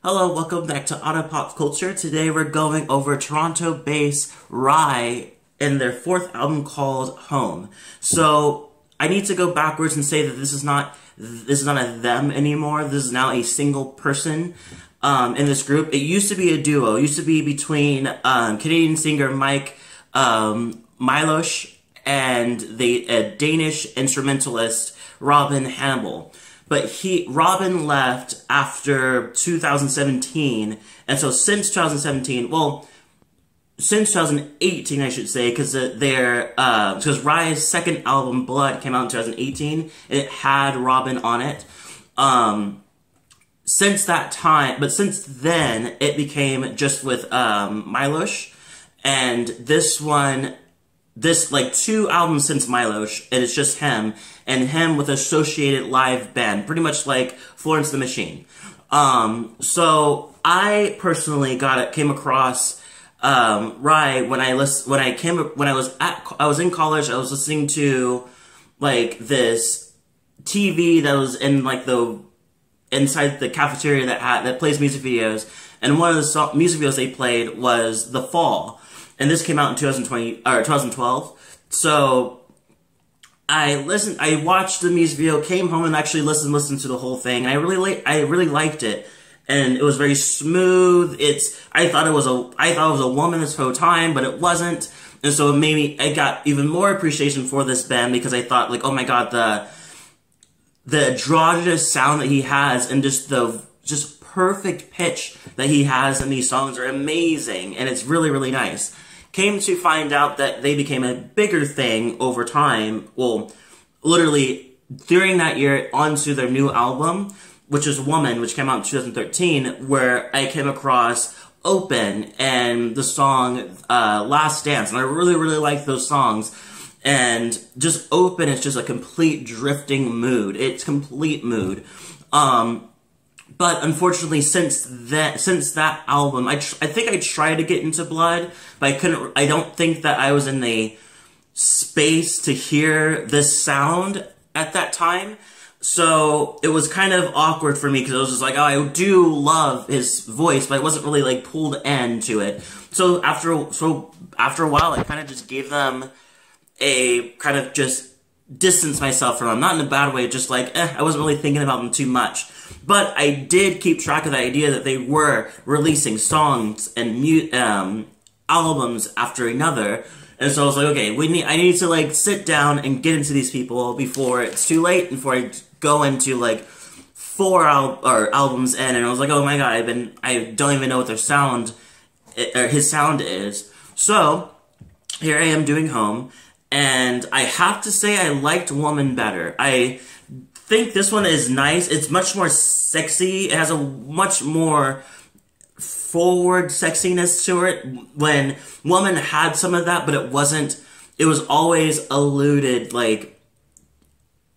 Hello, welcome back to Otter Pop Culture. Today we're going over Toronto-based Rhye and their fourth album called Home. So I need to go backwards and say that this is not a them anymore. This is now a single person in this group. It used to be a duo. It used to be between Canadian singer Mike Milosh and the Danish instrumentalist Robin Hannibal. But Robin left after 2017, and so since 2017, well, since 2018, I should say, because Rhye's second album, Blood, came out in 2018, and it had Robin on it. Since that time, but since then, it became just with Milosh, and this like 2 albums since Milosh, and it's just him, and him with associated live band, pretty much like Florence the Machine. So I personally came across Rhye when I was in college. I was listening to like this TV that was in like inside the cafeteria that plays music videos, and one of the music videos they played was The Fall. And this came out in 2012. So I watched the music video, came home and actually listened to the whole thing. And I really liked it. And it was very smooth. I thought it was a woman this whole time, but it wasn't. And so I got even more appreciation for this band, because I thought, like, oh my god, the androgynous sound that he has, and just perfect pitch that he has in these songs are amazing, and it's really, really nice. Came to find out that they became a bigger thing over time, well, literally during that year, onto their new album, which is Woman, which came out in 2013, where I came across Open and the song Last Dance, and I really, really like those songs. And just Open is just a complete drifting mood. It's complete mood. But unfortunately, since that album, I think I tried to get into Blood, but I couldn't. I don't think that I was in the space to hear this sound at that time. So it was kind of awkward for me, because I was just like, oh, I do love his voice, but I wasn't really like pulled into it. So after a while, I kind of just gave them a kind of just distance myself from them, not in a bad way, just like, I wasn't really thinking about them too much. But I did keep track of the idea that they were releasing songs and albums after another, and so I was like, okay, I need to like sit down and get into these people before it's too late, before I go into like 4 albums in, and I was like, oh my god, I don't even know what their sound, or his sound is. So here I am doing Home. And I have to say I liked Woman better. I think this one is nice. It's much more sexy. It has a much more forward sexiness to it. When Woman had some of that, but it wasn't. It was always alluded, like,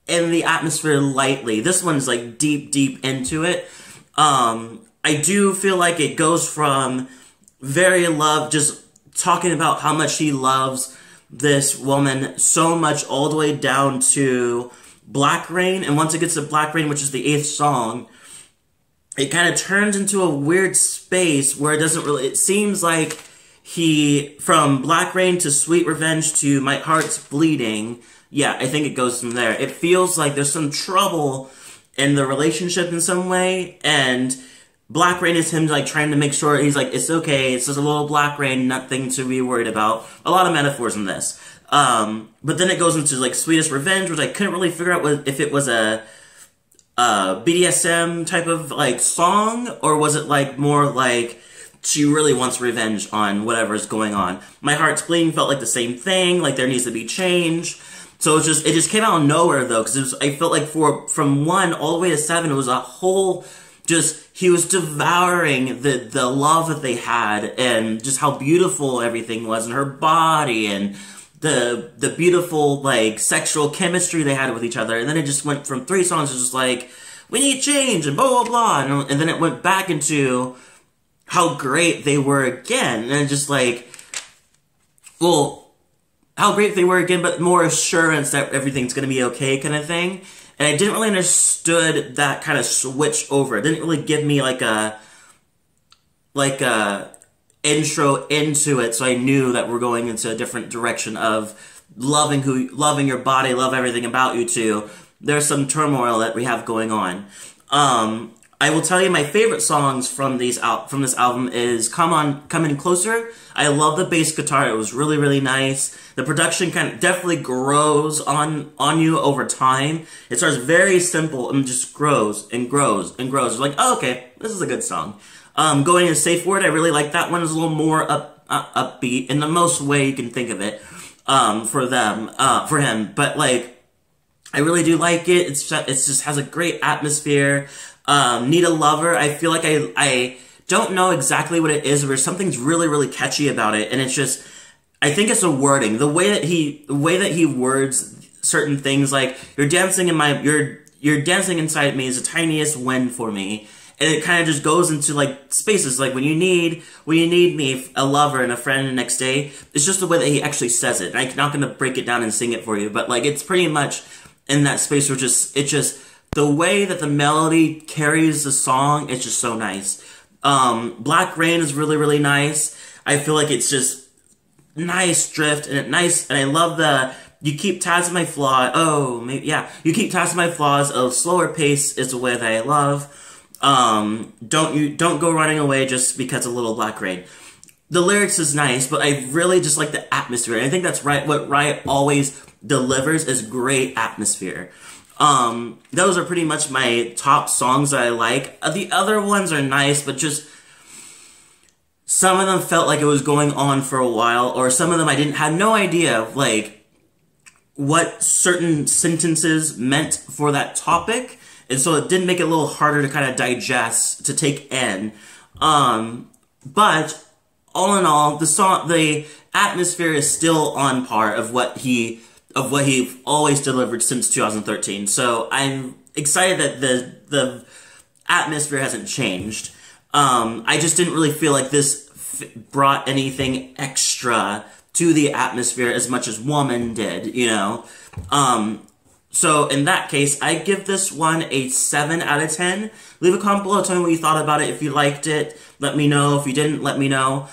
in the atmosphere lightly. This one's, like, deep, deep into it. I do feel like it goes from very love, just talking about how much he loves this woman so much, all the way down to Black Rain. And once it gets to Black Rain, which is the 8th song, it kind of turns into a weird space where it seems like from Black Rain to Sweet Revenge to My Heart's Bleeding, yeah, I think it goes from there. It feels like there's some trouble in the relationship in some way, and Black Rain is him, like, trying to make sure, he's like, it's okay, it's just a little Black Rain, nothing to be worried about. A lot of metaphors in this. But then it goes into, like, Sweetest Revenge, which I couldn't really figure out if it was a BDSM type of, like, song, or was it, like, more like she really wants revenge on whatever's going on. My Heart's Bleeding felt like the same thing, like there needs to be change. So it just came out of nowhere, though, because I felt like from 1 all the way to 7, it was a whole... he was devouring the love that they had, and just how beautiful everything was, and her body, and the beautiful, like, sexual chemistry they had with each other. And then it just went from 3 songs to just like, we need change, and blah, blah, blah. And then it went back into how great they were again. And it just like, well, how great they were again, but more assurance that everything's gonna be okay kind of thing. And I didn't really understood that kind of switch over. It didn't really give me like a like a intro into it, so I knew that we're going into a different direction of loving your body, love everything about you too. There's some turmoil that we have going on. I will tell you my favorite songs from this album is Come In Closer. I love the bass guitar. It was really, really nice. The production definitely grows on you over time. It starts very simple and just grows and grows and grows. It's like, oh, okay, this is a good song. Going into Safeword, I really like that one. It's a little more upbeat in the most way you can think of it, for him. But like, I really do like it. It's just has a great atmosphere. Need a Lover. I feel like I don't know exactly what it is, but something's really, really catchy about it. And it's just, I think it's the wording. The way that he words certain things, like, you're dancing inside me is the tiniest win for me. And it kind of just goes into like spaces, like when you need me, a lover and a friend the next day. It's just the way that he actually says it. I'm not gonna break it down and sing it for you, but like, it's pretty much in that space where the way that the melody carries the song, it's just so nice. Black Rain is really, really nice. I feel like it's just nice drift and I love you keep tabs of my flaw. Oh, maybe, yeah. You keep tabs of my flaws. A slower pace is the way that I love. Don't go running away just because a little Black Rain. The lyrics is nice, but I really just like the atmosphere. And I think that's right. What Rhye always delivers is great atmosphere. Those are pretty much my top songs that I like. The other ones are nice, but just some of them felt like it was going on for a while, or some of them I had no idea, like, what certain sentences meant for that topic, and so it did make it a little harder to kind of digest, to take in. But all in all, the atmosphere is still on par of what he always delivered since 2013. So I'm excited that the atmosphere hasn't changed. I just didn't really feel like this brought anything extra to the atmosphere as much as Woman did, you know? So in that case, I give this one a 7 out of 10. Leave a comment below, tell me what you thought about it. If you liked it, let me know. If you didn't, let me know.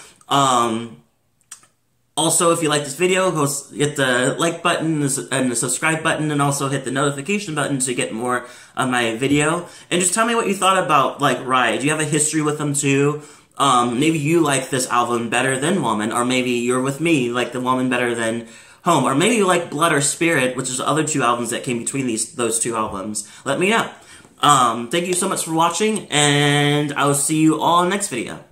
Also, if you like this video, go hit the like button and the subscribe button, and also hit the notification button to get more of my video. And just tell me what you thought about, like, Rhye. Do you have a history with him too? Maybe you like this album better than Woman, or maybe you're with me, like the Woman better than Home, or maybe you like Blood or Spirit, which is the other two albums that came between those two albums. Let me know. Thank you so much for watching, and I will see you all in the next video.